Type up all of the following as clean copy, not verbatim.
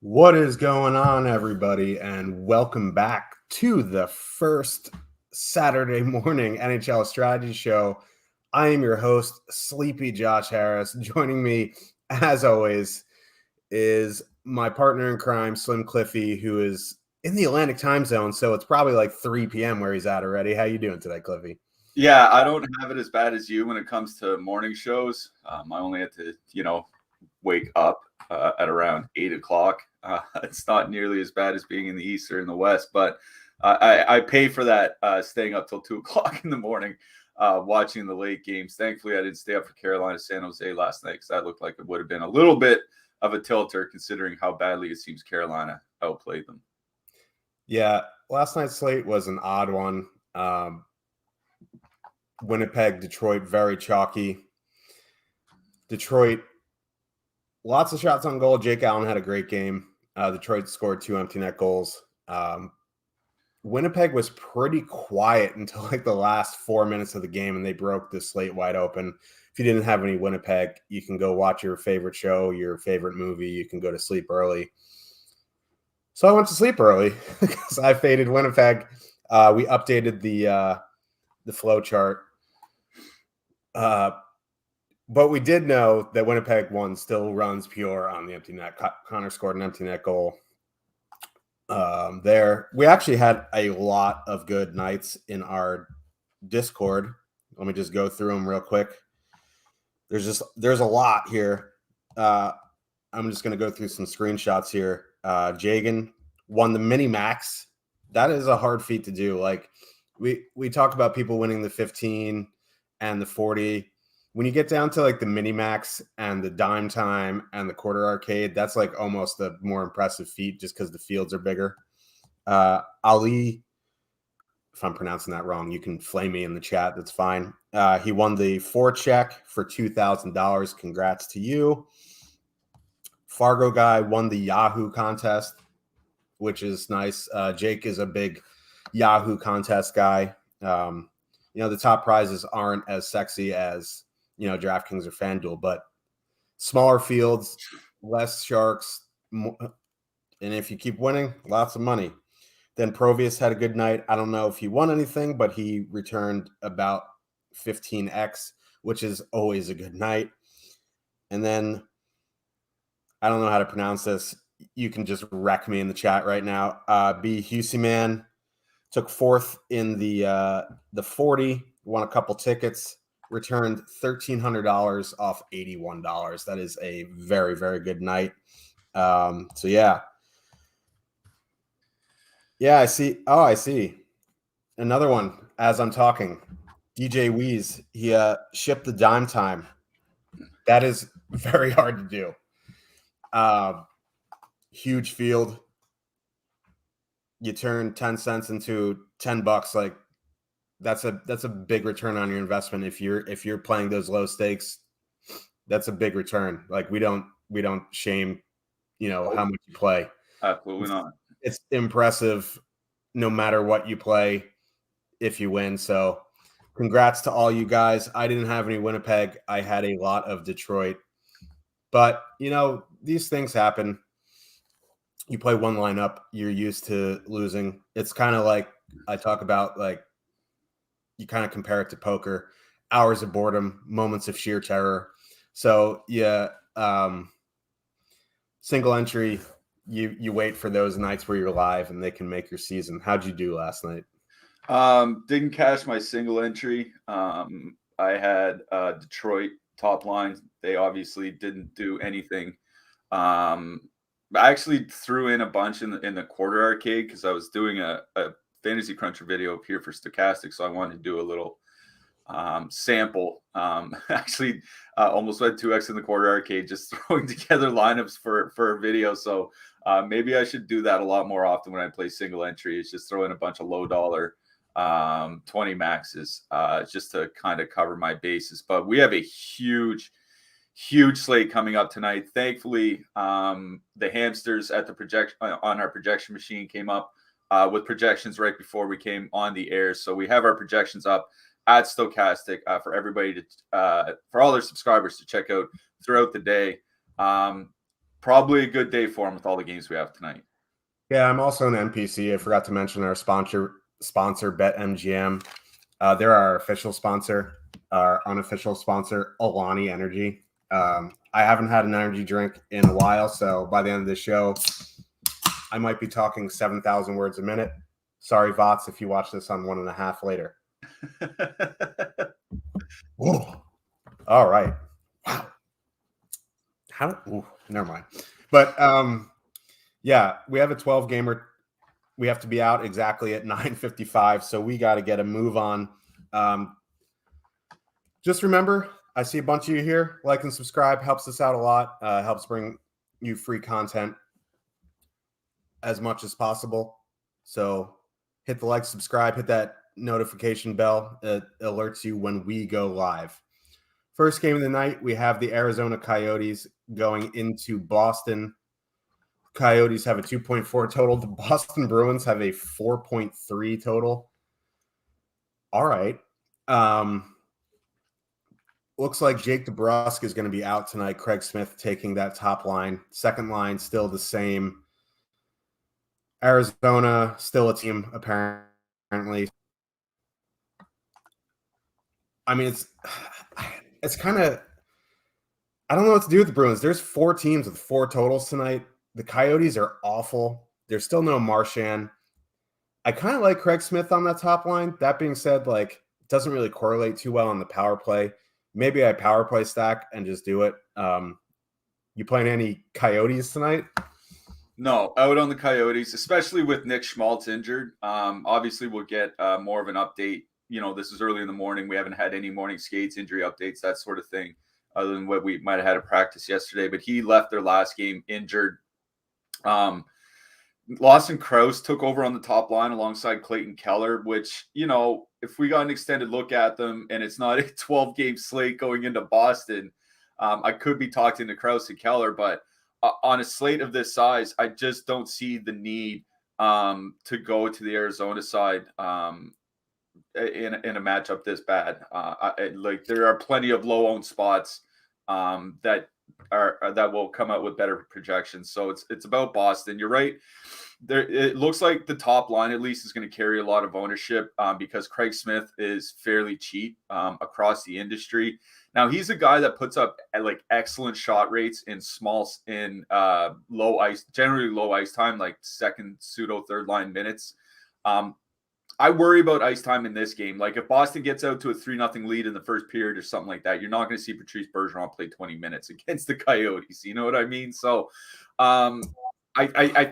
What is going on, everybody, and welcome back to the first Saturday morning NHL strategy show. I am your host, Sleepy Josh Harris. Joining me, as always, is my partner in crime, Slim Cliffy, who is in the Atlantic time zone, so it's probably like 3 p.m. where he's at already. How you doing today, Cliffy? Yeah, I don't have it as bad as you when it comes to morning shows. I only had to, wake up at around 8 o'clock. It's not nearly as bad as being in the East or in the West, but I pay for that staying up till 2 o'clock in the morning watching the late games. Thankfully, I didn't stay up for Carolina San Jose last night because that looked like it would have been a little bit of a tilter considering how badly it seems Carolina outplayed them. Yeah, last night's slate was an odd one. Winnipeg, Detroit, very chalky. Detroit, lots of shots on goal. Jake Allen had a great game. Detroit scored 2 empty net goals. Winnipeg was pretty quiet until like the last 4 minutes of the game, and they broke the slate wide open. If you didn't have any Winnipeg, you can go watch your favorite show, your favorite movie. You can go to sleep early. So I went to sleep early because I faded Winnipeg. We updated the flow chart. But we did know that Winnipeg one still runs pure on the empty net. Connor scored an empty net goal there. We actually had a lot of good nights in our Discord. Let me just go through them real quick. There's a lot here. I'm just going to go through some screenshots here. Jagan won the mini max. That is a hard feat to do. Like we talk about people winning the 15 and the 40. When you get down to like the mini max and the dime time and the quarter arcade, that's like almost a more impressive feat just because the fields are bigger. Ali, if I'm pronouncing that wrong, you can flame me in the chat. That's fine. He won the forecheck for $2,000. Congrats to you. Fargo guy won the Yahoo contest, which is nice. Jake is a big Yahoo contest guy. The top prizes aren't as sexy as DraftKings or FanDuel, but smaller fields, less sharks, and if you keep winning, lots of money. Then Provius had a good night. I don't know if he won anything, but he returned about 15x, which is always a good night. And then I don't know how to pronounce this. You can just wreck me in the chat right now. B. Husseyman took fourth in the 40, won a couple tickets, returned $1,300 off $81. That is a very, very good night. So yeah. Yeah, I see. Oh, I see. Another one as I'm talking. DJ Weeze, he shipped the dime time. That is very hard to do. Huge field. You turn 10 cents into $10. Like that's a big return on your investment. If you're playing those low stakes, that's a big return. Like we don't shame, how much you play. Absolutely not. It's impressive no matter what you play if you win. So congrats to all you guys. I didn't have any Winnipeg. I had a lot of Detroit. But, these things happen. You play one lineup, you're used to losing. It's kind of like I talk about, like, you kind of compare it to poker, hours of boredom, moments of sheer terror. So, yeah, single entry, you wait for those nights where you're live and they can make your season. How'd you do last night? Didn't cash my single entry. I had Detroit top line. They obviously didn't do anything. I actually threw in a bunch in the quarter arcade because I was doing a fantasy cruncher video up here for Stokastic, so I wanted to do a little sample. Actually, almost went 2x in the quarter arcade, just throwing together lineups for a video. So maybe I should do that a lot more often when I play single entry. It's just throw in a bunch of low dollar 20 maxes just to kind of cover my bases. But we have a huge slate coming up tonight. Thankfully, the hamsters at the on our projection machine came up with projections right before we came on the air. So we have our projections up at Stokastic for everybody to for all their subscribers to check out throughout the day. Probably a good day for him with all the games we have tonight. Yeah, I'm also an NPC. I forgot to mention our sponsor BetMGM. They're our official sponsor, our unofficial sponsor, Alani Energy. I haven't had an energy drink in a while, so by the end of the show, I might be talking 7,000 words a minute. Sorry, Vots, if you watch this on 1.5 later. All right. Wow. Never mind. But yeah, we have a 12 gamer. We have to be out exactly at 9:55, so we got to get a move on. Just remember, I see a bunch of you here. Like and subscribe helps us out a lot. Helps bring you free content as much as possible. So hit the like, subscribe, hit that notification bell. It alerts you when we go live. First game of the night, we have the Arizona Coyotes going into Boston. Coyotes have a 2.4 total. The Boston Bruins have a 4.3 total. All right. Looks like Jake DeBrusk is going to be out tonight. Craig Smith taking that top line. Second line still the same. Arizona still a team, apparently. I mean, it's kind of – I don't know what to do with the Bruins. There's 4 teams with 4 totals tonight. The Coyotes are awful. There's still no Marchand. I kind of like Craig Smith on that top line. That being said, like, it doesn't really correlate too well on the power play. Maybe I power play stack and just do it. You playing any Coyotes tonight? No, out on the Coyotes, especially with Nick Schmaltz injured. Obviously, we'll get more of an update. You know, this is early in the morning. We haven't had any morning skates, injury updates, that sort of thing, other than what we might have had a practice yesterday. But he left their last game injured. Lawson Krause took over on the top line alongside Clayton Keller, which, you know, if we got an extended look at them and it's not a 12-game slate going into Boston, I could be talking to Krause and Keller, but on a slate of this size, I just don't see the need to go to the Arizona side in a matchup this bad. Like, there are plenty of low-owned spots that will come out with better projections. So it's about Boston. You're right. It looks like the top line at least is going to carry a lot of ownership because Craig Smith is fairly cheap across the industry. Now, he's a guy that puts up like excellent shot rates in low ice, generally low ice time, like second pseudo third line minutes. I worry about ice time in this game. Like, if Boston gets out to a 3-0 lead in the first period or something like that, you're not going to see Patrice Bergeron play 20 minutes against the Coyotes. You know what I mean? So I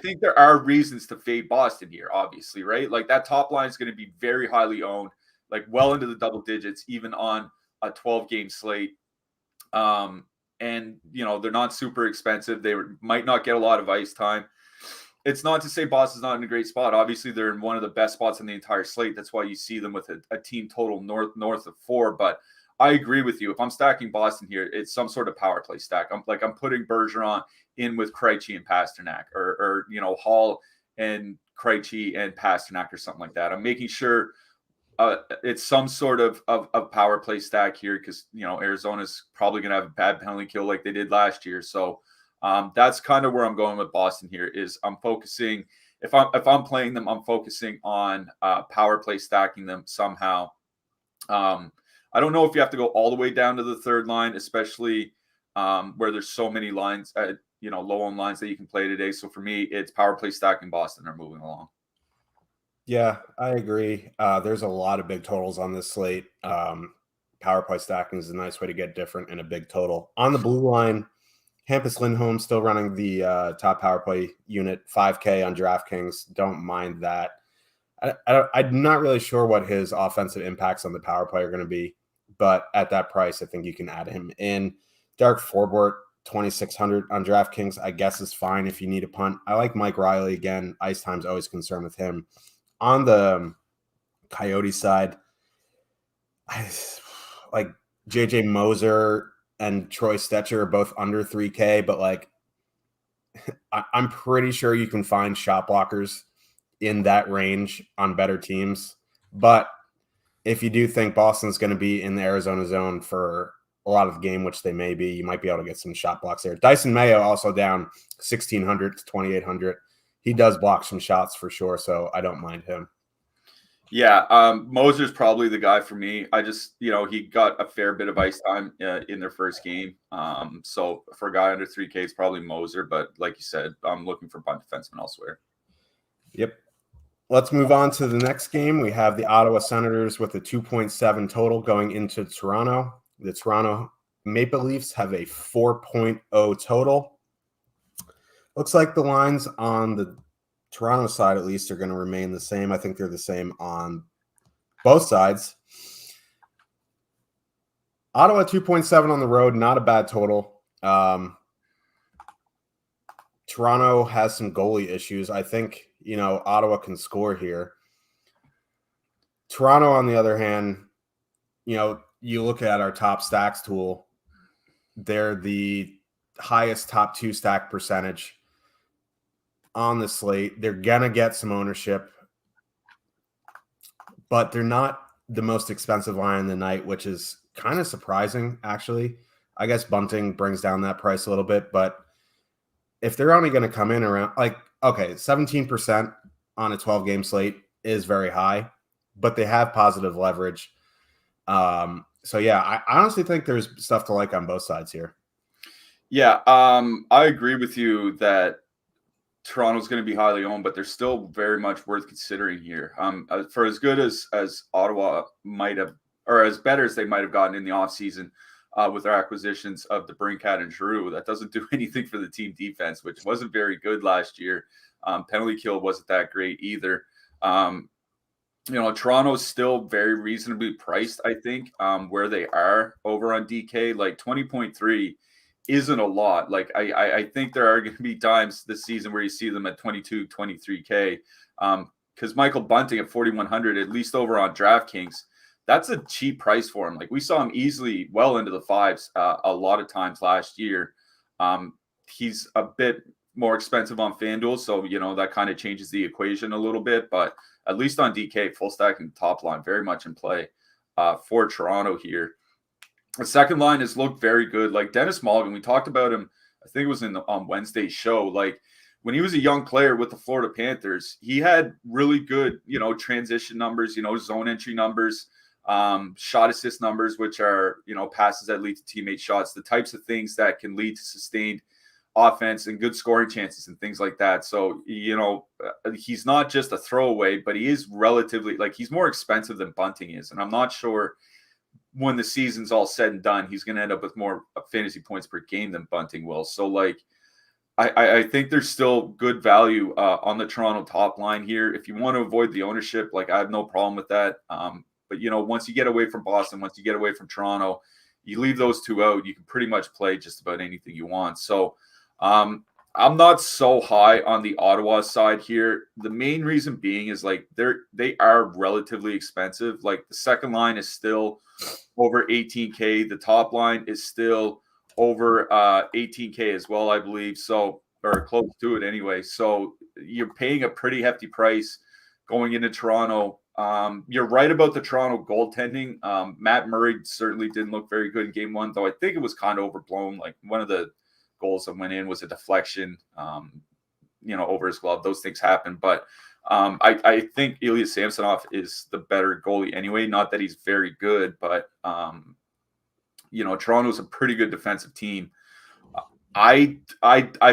think there are reasons to fade Boston here, obviously, right? Like, that top line is going to be very highly owned, like well into the double digits, even on a 12-game slate. And, you know, they're not super expensive. They might not get a lot of ice time. It's not to say Boston's not in a great spot. Obviously, they're in one of the best spots in the entire slate. That's why you see them with a team total north of 4. But I agree with you. If I'm stacking Boston here, it's some sort of power play stack. I'm putting Bergeron in with Krejci and Pasternak, or you know, Hall and Krejci and Pasternak, or something like that. I'm making sure it's some sort of power play stack here, because, you know, Arizona's probably going to have a bad penalty kill like they did last year. So that's kind of where I'm going with Boston here. Is I'm focusing, if I'm playing them, I'm focusing on power play stacking them somehow. I don't know if you have to go all the way down to the third line, especially where there's so many lines, you know, low on lines that you can play today. So for me, it's power play stacking Boston are moving along. Yeah, I agree. There's a lot of big totals on this slate. Power play stacking is a nice way to get different in a big total. On the blue line, Hampus Lindholm still running the top power play unit, 5K on DraftKings. Don't mind that. I'm not really sure what his offensive impacts on the power play are going to be, but at that price, I think you can add him in. Derek Forbort, 2,600 on DraftKings, I guess is fine if you need a punt. I like Mike Riley again. Ice time's always a concern with him. On the Coyote side, I like JJ Moser and Troy Stetcher are both under 3K, but like I'm pretty sure you can find shot blockers in that range on better teams. But if you do think Boston's going to be in the Arizona zone for a lot of the game, which they may be. You might be able to get some shot blocks there. Dyson Mayo also down 1,600 to 2,800. He does block some shots for sure, so I don't mind him. Yeah, Moser's probably the guy for me. I just, he got a fair bit of ice time in their first game. So for a guy under 3K, it's probably Moser. But like you said, I'm looking for bunt defensemen elsewhere. Yep. Let's move on to the next game. We have the Ottawa Senators with a 2.7 total going into Toronto. The Toronto Maple Leafs have a 4.0 total. Looks like the lines on the Toronto side, at least, are going to remain the same. I think they're the same on both sides. Ottawa 2.7 on the road, not a bad total. Toronto has some goalie issues. I think, Ottawa can score here. Toronto, on the other hand, you look at our top stacks tool, they're the highest top 2 stack percentage on the slate. They're going to get some ownership, but they're not the most expensive line in the night, which is kind of surprising, actually. I guess bunting brings down that price a little bit, but if they're only going to come in around, 17% on a 12-game slate is very high, but they have positive leverage. So, yeah, I honestly think there's stuff to like on both sides here. Yeah, I agree with you that Toronto's going to be highly owned, but they're still very much worth considering here. For as good as Ottawa might have, or as better as they might have gotten in the offseason with their acquisitions of the Brinkat and Giroux, that doesn't do anything for the team defense, which wasn't very good last year. Penalty kill wasn't that great either. Toronto's still very reasonably priced, I think, where they are over on DK. Like 20.3 isn't a lot. Like I think there are going to be times this season where you see them at 22, 23K. Because Michael Bunting at 4,100, at least over on DraftKings, that's a cheap price for him. Like we saw him easily well into the fives a lot of times last year. He's a bit more expensive on FanDuel, so that kind of changes the equation a little bit. But at least on DK, full stack and top line, very much in play for Toronto here. The second line has looked very good. Like Dennis Mulligan, we talked about him, I think it was on Wednesday's show. Like when he was a young player with the Florida Panthers, he had really good, transition numbers, zone entry numbers, shot assist numbers, which are, passes that lead to teammate shots, the types of things that can lead to sustained offense and good scoring chances and things like that. So, he's not just a throwaway, but he is relatively, he's more expensive than Bunting is. And I'm not sure when the season's all said and done, he's going to end up with more fantasy points per game than Bunting will. So, I think there's still good value on the Toronto top line here. If you want to avoid the ownership, I have no problem with that. But, once you get away from Boston, once you get away from Toronto, you leave those two out, you can pretty much play just about anything you want. So I'm not so high on the Ottawa side here. The main reason being is they are relatively expensive. The second line is still over 18K. The top line is still over 18K as well, I believe. So, or close to it anyway. So you're paying a pretty hefty price going into Toronto. You're right about the Toronto goaltending. Matt Murray certainly didn't look very good in game one, though I think it was kind of overblown. One of the goals that went in was a deflection, over his glove. Those things happen. But I think Ilya Samsonov is the better goalie anyway. Not that he's very good, but, Toronto's a pretty good defensive team. I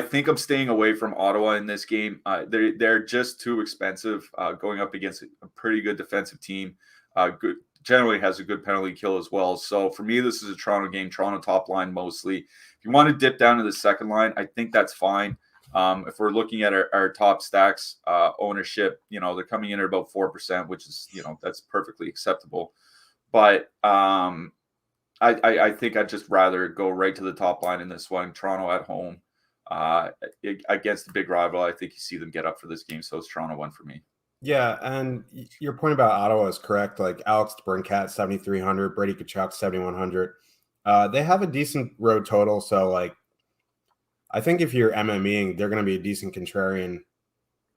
think I'm staying away from Ottawa in this game. They're just too expensive going up against a pretty good defensive team. Generally has a good penalty kill as well. So for me, this is a Toronto game, Toronto top line mostly. If you want to dip down to the second line, I think that's fine. If we're looking at our top stacks ownership, they're coming in at about 4%, which is, that's perfectly acceptable. But I think I'd just rather go right to the top line in this one. Toronto at home against the big rival. I think you see them get up for this game. So it's Toronto 1 for me. Yeah, and your point about Ottawa is correct. Alex Brinkat, 7,300, Brady Tkachuk, 7,100. They have a decent road total, so I think if you're MMEing, they're going to be a decent contrarian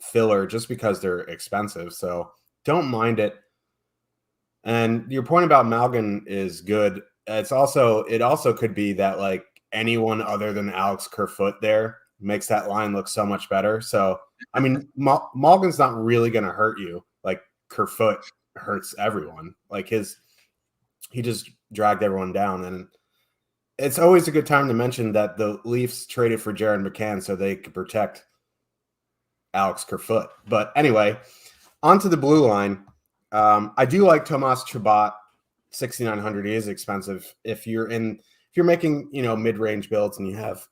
filler just because they're expensive. So don't mind it. And your point about Malgin is good. it also could be that like anyone other than Alex Kerfoot there makes that line look so much better. So I mean, Malkin's not really going to hurt you. Like Kerfoot hurts everyone. Like he just dragged everyone down, and it's always a good time to mention that the Leafs traded for Jared McCann so they could protect Alex Kerfoot. But anyway, onto the blue line. I do like Tomas Chabot. 6,900 is expensive. If you're making mid-range builds and you have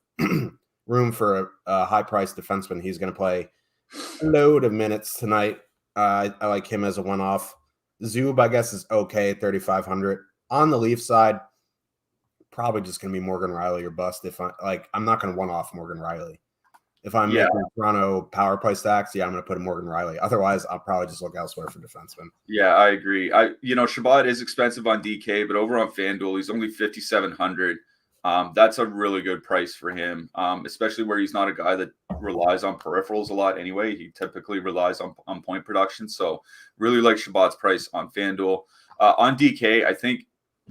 room for a high-priced defenseman, he's going to play a load of minutes tonight. I like him as a one-off. Zub, I guess, is okay at 3,500. On the Leaf side, probably just going to be Morgan Riley or bust. I'm not going to one-off Morgan Riley. If I'm making Toronto power play stacks, I'm going to put a Morgan Riley. Otherwise, I'll probably just look elsewhere for defensemen. Yeah, I agree. Chabot is expensive on DK, but over on FanDuel, he's only 5,700. That's a really good price for him, especially where he's not a guy that relies on peripherals a lot anyway. He typically relies on point production. So really like Chabot's price on FanDuel. On DK, I think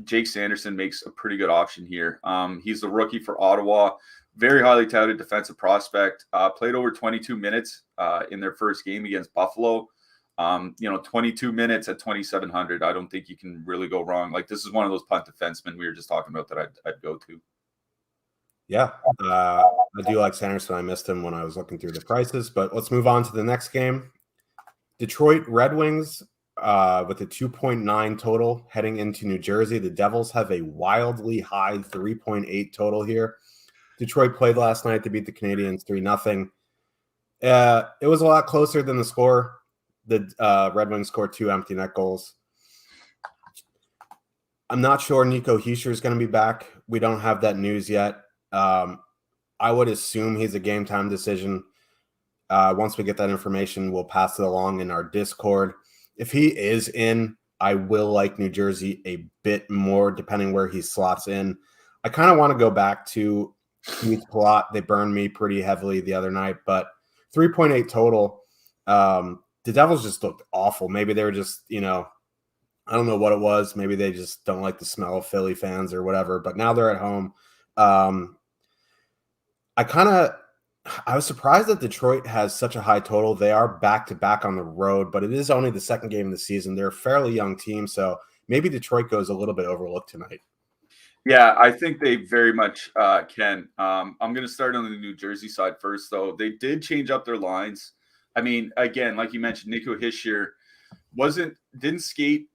Jake Sanderson makes a pretty good option here. He's the rookie for Ottawa. Very highly touted defensive prospect. Played over 22 minutes in their first game against Buffalo. 22 minutes at 2,700. I don't think you can really go wrong. Like, this is one of those punt defensemen we were just talking about that I'd go to. Yeah, I do like Sanderson. I missed him when I was looking through the prices. But let's move on to the next game. Detroit Red Wings with a 2.9 total heading into New Jersey. The Devils have a wildly high 3.8 total here. Detroit played last night to beat the Canadiens 3-0. It was a lot closer than the score. The Red Wings scored 2 empty net goals. I'm not sure Nico Hischier is going to be back. We don't have that news yet. I would assume he's a game time decision. Once we get that information, we'll pass it along in our Discord. If he is in, I will like New Jersey a bit more depending where he slots in. I kind of want to go back to Keith Palat. They burned me pretty heavily the other night, but 3.8 total. The Devils just looked awful. Maybe they were just, I don't know what it was. Maybe they just don't like the smell of Philly fans or whatever, but now they're at home. I was surprised that Detroit has such a high total. They are back-to-back on the road, but it is only the second game of the season. They're a fairly young team, so maybe Detroit goes a little bit overlooked tonight. Yeah, I think they very much can. I'm going to start on the New Jersey side first, though. They did change up their lines. I mean, again, like you mentioned, Nico Hischier didn't skate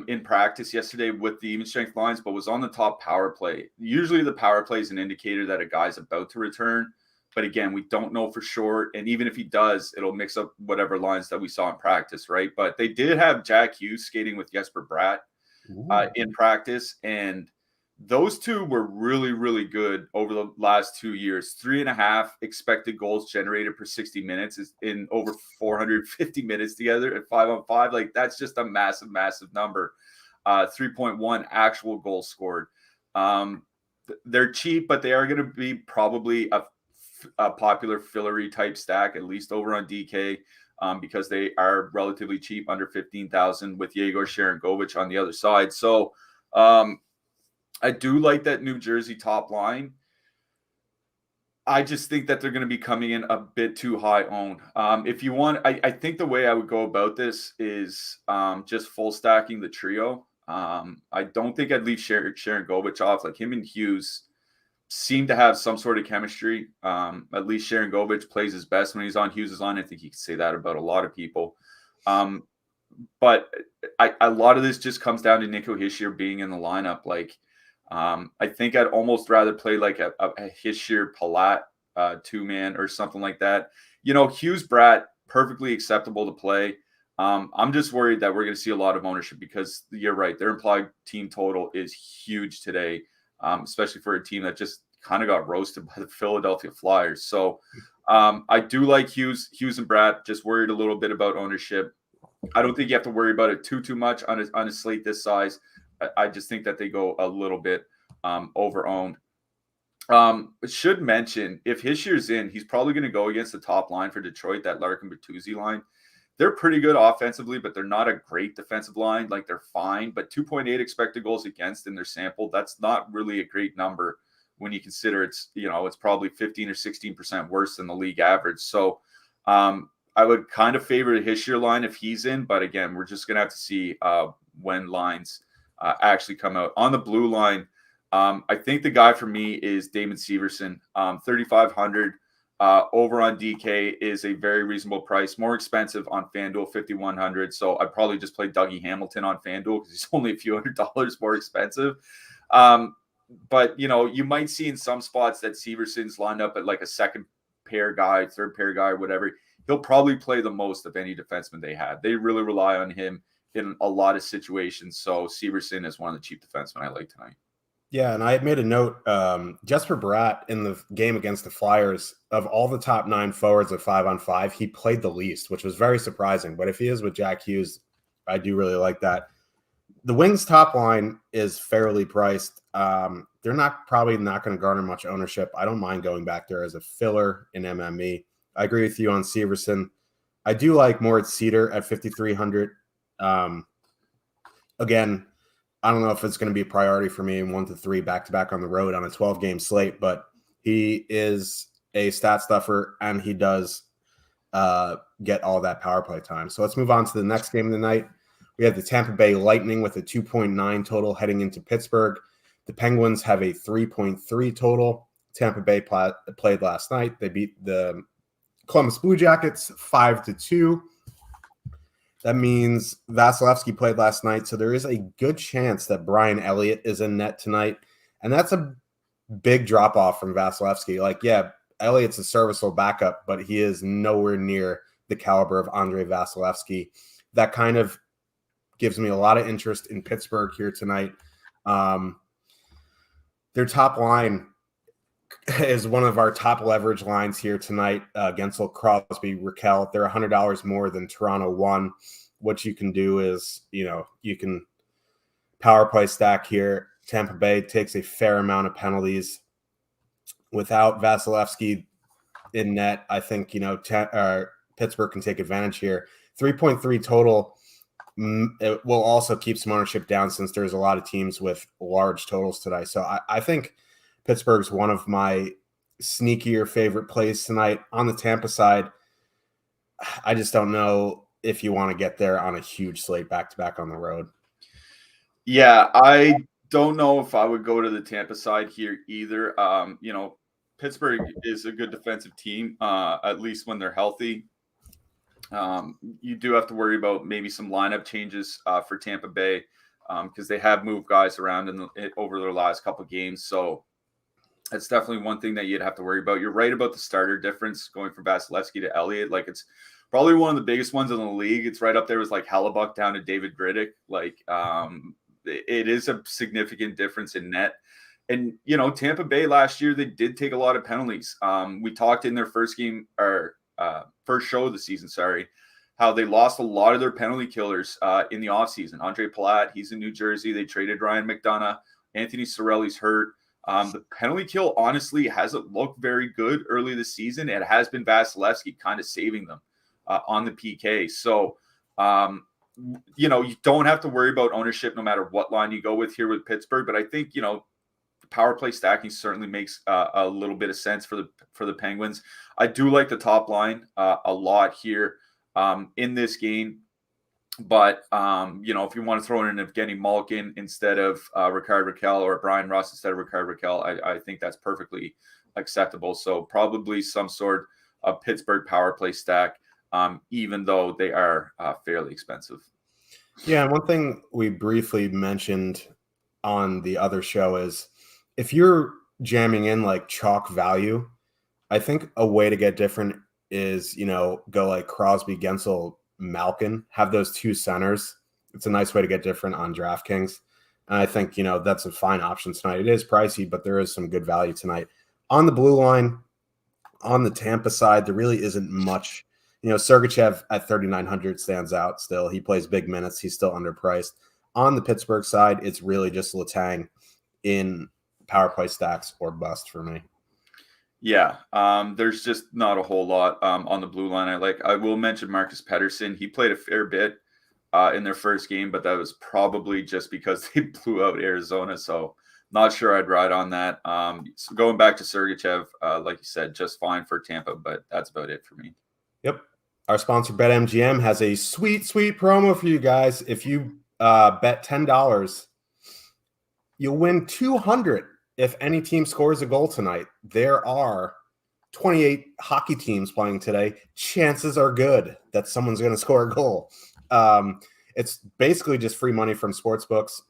in practice yesterday with the even strength lines, but was on the top power play. Usually the power play is an indicator that a guy's about to return. But again, we don't know for sure. And even if he does, it'll mix up whatever lines that we saw in practice, right? But they did have Jack Hughes skating with Jesper Bratt in practice. And those two were really, really good over the last 2 years. 3.5 expected goals generated per 60 minutes is in over 450 minutes together at 5-on-5. Like, that's just a massive, massive number. 3.1 actual goals scored. They're cheap, but they are going to be probably a popular fillery type stack, at least over on DK, because they are relatively cheap, under 15,000, with Yegor Sharangovich on the other side. So, I do like that New Jersey top line. I just think that they're going to be coming in a bit too high owned. If you want, I think the way I would go about this is just full stacking the trio. I don't think I'd leave Sharangovich off. Like, him and Hughes seem to have some sort of chemistry. At least Sharangovich plays his best when he's on. Hughes is on. I think you can say that about a lot of people. But a lot of this just comes down to Nico Hischier being in the lineup. Like, I think I'd almost rather play like a Hischier Palat 2-man or something like that. Hughes Bratt, perfectly acceptable to play. I'm just worried that we're going to see a lot of ownership because you're right. Their implied team total is huge today, especially for a team that just kind of got roasted by the Philadelphia Flyers. So I do like Hughes and Bratt, just worried a little bit about ownership. I don't think you have to worry about it too much on a slate this size. I just think that they go a little bit over-owned. Should mention, if Hischier's in, he's probably going to go against the top line for Detroit, that Larkin-Bertuzzi line. they're pretty good offensively, but they're not a great defensive line. Like, they're fine, but 2.8 expected goals against in their sample, that's not really a great number when you consider it's probably 15 or 16% worse than the league average. So I would kind of favor the Hischier line if he's in, but again, we're just going to have to see when lines actually come out. On the blue line, I think the guy for me is Damon Severson, 3,500 over on DK is a very reasonable price, more expensive on FanDuel, 5,100. So I'd probably just play Dougie Hamilton on FanDuel because he's only a few $100s more expensive. But, you might see in some spots that Severson's lined up at like a second pair guy, third pair guy, or whatever. He'll probably play the most of any defenseman they have. They really rely on him in a lot of situations. So Severson is one of the cheap defensemen I like tonight. Yeah, and I had made a note, Jesper Bratt in the game against the Flyers, of all the top 9 forwards of 5-on-5, he played the least, which was very surprising. But if he is with Jack Hughes, I do really like that. The Wings top line is fairly priced. They're probably not going to garner much ownership. I don't mind going back there as a filler in MME. I agree with you on Severson. I do like Moritz Seider at 5,300. Again, I don't know if it's going to be a priority for me in 1 to 3 back-to-back on the road on a 12-game slate, but he is a stat stuffer, and he does get all that power play time. So let's move on to the next game of the night. We have the Tampa Bay Lightning with a 2.9 total heading into Pittsburgh. The Penguins have a 3.3 total. Tampa Bay played last night. They beat the Columbus Blue Jackets 5-2. That means Vasilevsky played last night, so there is a good chance that Brian Elliott is in net tonight, and that's a big drop-off from Vasilevsky. Like, yeah, Elliott's a serviceable backup, but he is nowhere near the caliber of Andrei Vasilevsky. That kind of gives me a lot of interest in Pittsburgh here tonight. Their top line is one of our top leverage lines here tonight. Gensel, Crosby, Raquel. They're $100 more than Toronto won. What you can do is, you can power play stack here. Tampa Bay takes a fair amount of penalties. Without Vasilevsky in net, I think, Pittsburgh can take advantage here. 3.3 total. It will also keep some ownership down since there's a lot of teams with large totals today. So I think Pittsburgh's one of my sneakier favorite plays tonight. On the Tampa side, I just don't know if you want to get there on a huge slate back-to-back on the road. Yeah, I don't know if I would go to the Tampa side here either. Pittsburgh is a good defensive team, at least when they're healthy. You do have to worry about maybe some lineup changes for Tampa Bay because they have moved guys around over their last couple of games. So that's definitely one thing that you'd have to worry about. You're right about the starter difference going from Vasilevsky to Elliott. Like, it's probably one of the biggest ones in the league. It's right up there with like Hellebuck down to David Griddick. Like, it is a significant difference in net. And, Tampa Bay last year, they did take a lot of penalties. We talked in their first game or first show of the season, how they lost a lot of their penalty killers in the offseason. Andre Palat, he's in New Jersey. They traded Ryan McDonough. Anthony Cirelli's hurt. The penalty kill, honestly, hasn't looked very good early this season. It has been Vasilevsky kind of saving them on the PK. So, you don't have to worry about ownership no matter what line you go with here with Pittsburgh. But I think, the power play stacking certainly makes a little bit of sense for the Penguins. I do like the top line a lot here in this game. But, if you want to throw in Evgeny Malkin instead of Rickard Rakell or Brian Ross instead of Rickard Rakell, I think that's perfectly acceptable. So probably some sort of Pittsburgh power play stack, even though they are fairly expensive. Yeah, and one thing we briefly mentioned on the other show is if you're jamming in like chalk value, I think a way to get different is, go like Crosby, Gensel, Malkin, have those two centers. It's a nice way to get different on DraftKings. And I think, that's a fine option tonight. It is pricey, but there is some good value tonight. On the blue line, on the Tampa side, there really isn't much. Sergachev at 3,900 stands out still. He plays big minutes. He's still underpriced. On the Pittsburgh side, it's really just Letang in power play stacks or bust for me. Yeah, there's just not a whole lot on the blue line. I will mention Marcus Pettersson. He played a fair bit in their first game, but that was probably just because they blew out Arizona. So not sure I'd ride on that. So going back to Sergachev, like you said, just fine for Tampa, but that's about it for me. Yep. Our sponsor BetMGM has a sweet promo for you guys. If you bet $10, you'll win $200 if any team scores a goal tonight. There are 28 hockey teams playing today. Chances are good that someone's going to score a goal. It's basically just free money from sportsbooks.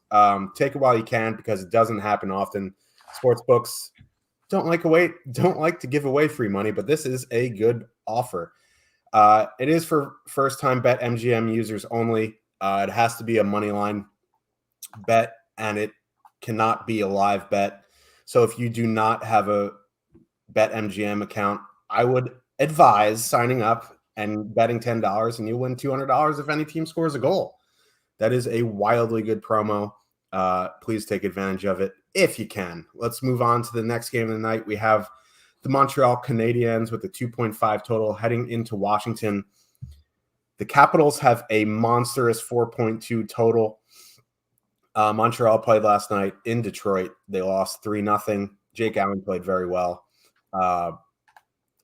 Take it while you can because it doesn't happen often. Sportsbooks don't like to give away free money, but this is a good offer. It is for first-time BetMGM users only. It has to be a money line bet, and it cannot be a live bet. So if you do not have a BetMGM account, I would advise signing up and betting $10, and you win $200 if any team scores a goal. That is a wildly good promo. Please take advantage of it if you can. Let's move on to the next game of the night. We have the Montreal Canadiens with a 2.5 total heading into Washington. The Capitals have a monstrous 4.2 total. Montreal played last night in Detroit. They lost 3-0. Jake Allen played very well.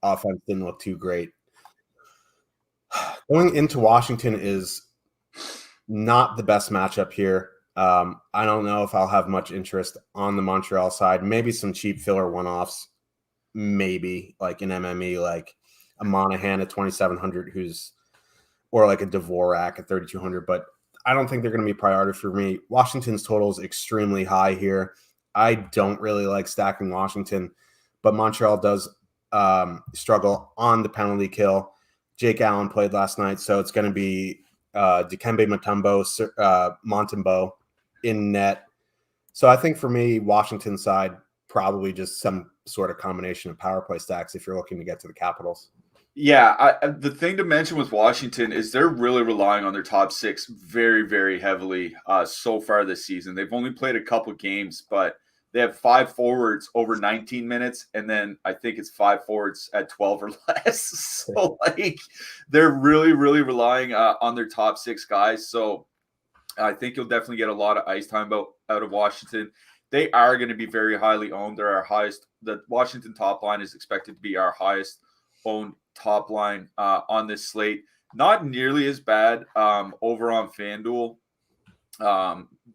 Offense didn't look too great. Going into Washington is not the best matchup here. I don't know if I'll have much interest on the Montreal side. Maybe some cheap filler one-offs. Maybe like an MME, like a Monahan at 2,700, or like a Dvorak at 3,200. But I don't think they're going to be priority for me. Washington's total is extremely high here. I don't really like stacking Washington, but Montreal does struggle on the penalty kill. Jake Allen played last night, so it's going to be Dikembe Mutombo, Montembeault in net. So I think for me, Washington side, probably just some sort of combination of power play stacks if you're looking to get to the Capitals. Yeah, the thing to mention with Washington is they're really relying on their top six very, very heavily so far this season. They've only played a couple games, but they have 5 forwards over 19 minutes, and then I think it's 5 forwards at 12 or less. So, they're really, really relying on their top 6 guys. So I think you'll definitely get a lot of ice time out of Washington. They are going to be very highly owned. They're our highest. The Washington top line is expected to be our highest owned top line on this slate. Not nearly as bad over on FanDuel,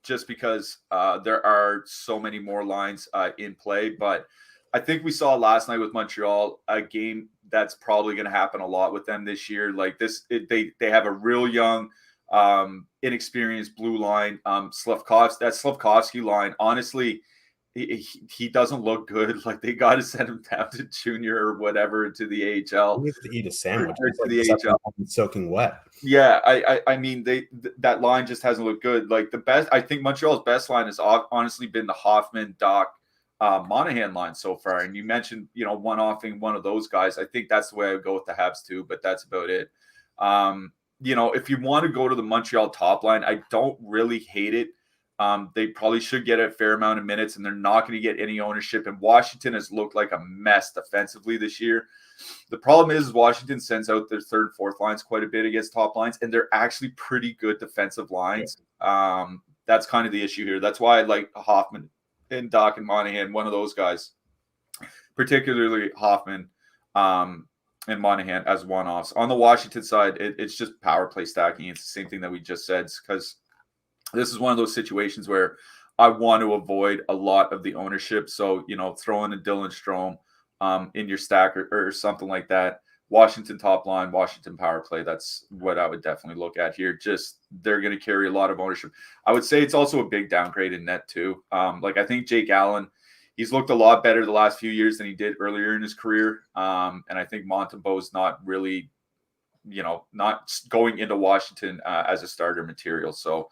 just because there are so many more lines in play. But I think we saw last night with Montreal a game that's probably going to happen a lot with them this year. They have a real young, inexperienced blue line. That Slafkovsky line, honestly, he doesn't look good. Like, they got to send him down to junior or whatever to the AHL. He needs to eat a sandwich. To the AHL. Soaking wet. Yeah, I mean, that line just hasn't looked good. Like, the best, I think Montreal's best line has honestly been the Hoffman, Doc, Monahan line so far. And you mentioned, one-offing one of those guys. I think that's the way I would go with the Habs too, but that's about it. If you want to go to the Montreal top line, I don't really hate it. They probably should get a fair amount of minutes, and they're not going to get any ownership. And Washington has looked like a mess defensively this year. The problem is Washington sends out their third, fourth lines quite a bit against top lines, and they're actually pretty good defensive lines. That's kind of the issue here. That's why I like Hoffman and Doc and Monahan, one of those guys, particularly Hoffman and Monahan as one-offs. On the Washington side, it's just power play stacking. It's the same thing that we just said, because this is one of those situations where I want to avoid a lot of the ownership. So, throw in a Dylan Strome in your stack or something like that. Washington top line, Washington power play. That's what I would definitely look at here. Just, they're going to carry a lot of ownership. I would say it's also a big downgrade in net too. I think Jake Allen, he's looked a lot better the last few years than he did earlier in his career. And I think Montembeault's not really, not going into Washington as a starter material. So,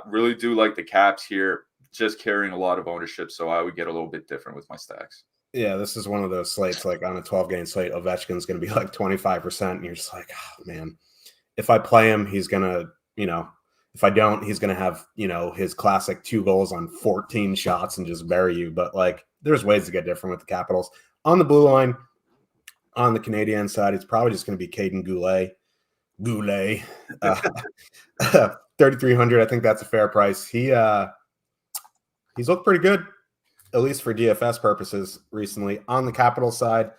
really do like the Caps here, just carrying a lot of ownership. So I would get a little bit different with my stacks. Yeah, this is one of those slates, like on a 12-game slate, Ovechkin's going to be like 25%. And you're just like, oh, man, if I play him, he's going to, if I don't, he's going to have, his classic 2 goals on 14 shots and just bury you. But there's ways to get different with the Capitals. On the blue line, on the Canadian side, it's probably just going to be Caden Goulet. 3,300. I think that's a fair price. He's looked pretty good, at least for DFS purposes recently. On the Capital side,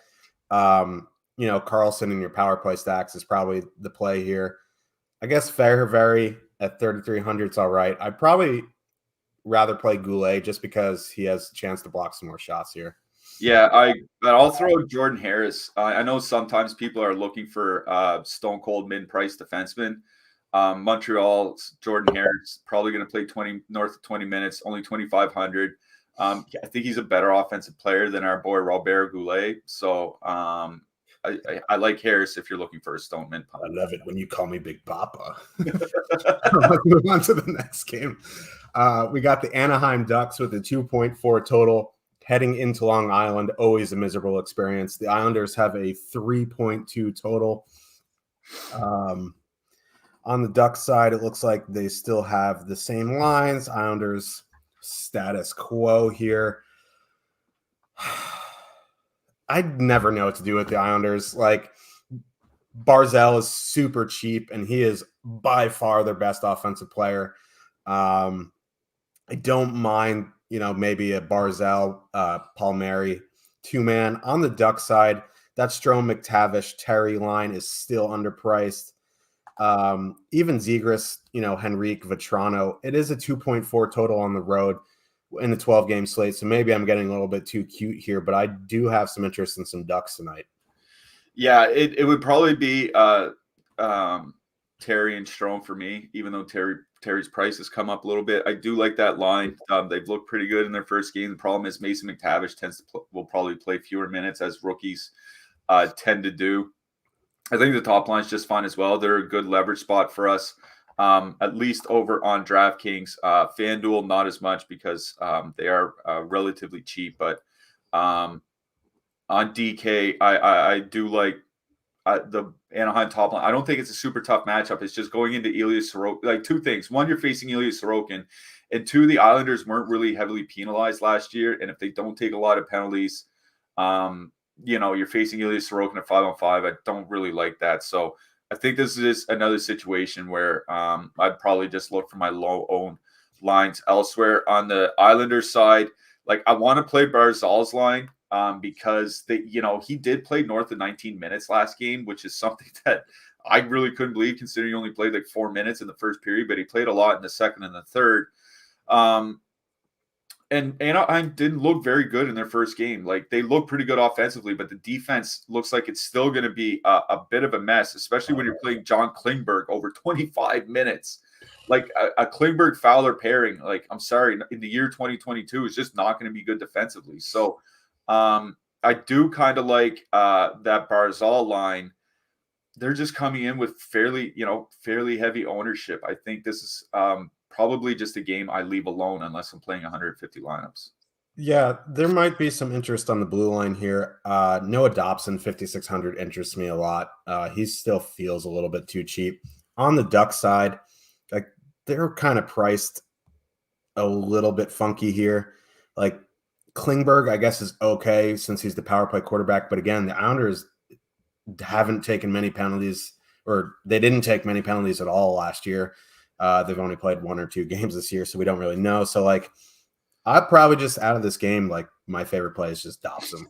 Carlson in your power play stacks is probably the play here. I guess very at 3,300 is all right. I'd probably rather play Goulet just because he has a chance to block some more shots here. Yeah, I'll throw Jordan Harris. I know sometimes people are looking for stone cold mid-price defenseman. Montreal's Jordan Harris probably going to play north of 20 minutes, only 2,500. I think he's a better offensive player than our boy Robert Goulet. So I like Harris if you're looking for a stone mid. I love it when you call me Big Papa. Let's move on to the next game. We got the Anaheim Ducks with a 2.4 total. Heading into Long Island, always a miserable experience. The Islanders have a 3.2 total. On the Ducks side, it looks like they still have the same lines. Islanders status quo here. I never know what to do with the Islanders. Like, Barzal is super cheap, and he is by far their best offensive player. I don't mind maybe a Barzal, Palmieri two-man. On the Duck side, that Strome, McTavish, Terry line is still underpriced. Even Zegras, Henrique, Vetrano, it is a 2.4 total on the road in the 12-game slate, so maybe I'm getting a little bit too cute here, but I do have some interest in some Ducks tonight. Yeah, it would probably be Terry and Strome for me, even though Terry's price has come up a little bit. I do like that line. They've looked pretty good in their first game. The problem is Mason McTavish will probably play fewer minutes as rookies tend to do. I think the top line is just fine as well. They're a good leverage spot for us, at least over on DraftKings. FanDuel, not as much because they are relatively cheap. But on DK, I do like the Anaheim top line. I don't think it's a super tough matchup. It's just going into Ilya Sorokin. Like, two things. One, you're facing Ilya Sorokin. And two, the Islanders weren't really heavily penalized last year. And if they don't take a lot of penalties, you're facing Ilya Sorokin at 5-on-5. I don't really like that. So I think this is another situation where I'd probably just look for my low-owned lines elsewhere. On the Islanders side, like, I want to play Barzal's line. Because he did play north of 19 minutes last game, which is something that I really couldn't believe considering he only played like 4 minutes in the first period, but he played a lot in the second and the third. And Anaheim didn't look very good in their first game. Like, they look pretty good offensively, but the defense looks like it's still going to be a bit of a mess, especially when you're playing John Klingberg over 25 minutes. Like, a Klingberg-Fowler pairing, like, I'm sorry, in the year 2022 is just not going to be good defensively. So, I do kind of like that Barzal line. They're just coming in with fairly heavy ownership. I think this is probably just a game I leave alone unless I'm playing 150 lineups. Yeah, there might be some interest on the blue line here. Noah Dobson, 5,600 interests me a lot. He still feels a little bit too cheap. On the Duck side, like, they're kind of priced a little bit funky here. Like, Klingberg, I guess, is okay since he's the power play quarterback. But again, the Islanders haven't taken many penalties, or they didn't take many penalties at all last year. They've only played 1 or 2 games this year, so we don't really know. So, like, I'd probably just, out of this game, like, my favorite play is just Dobson.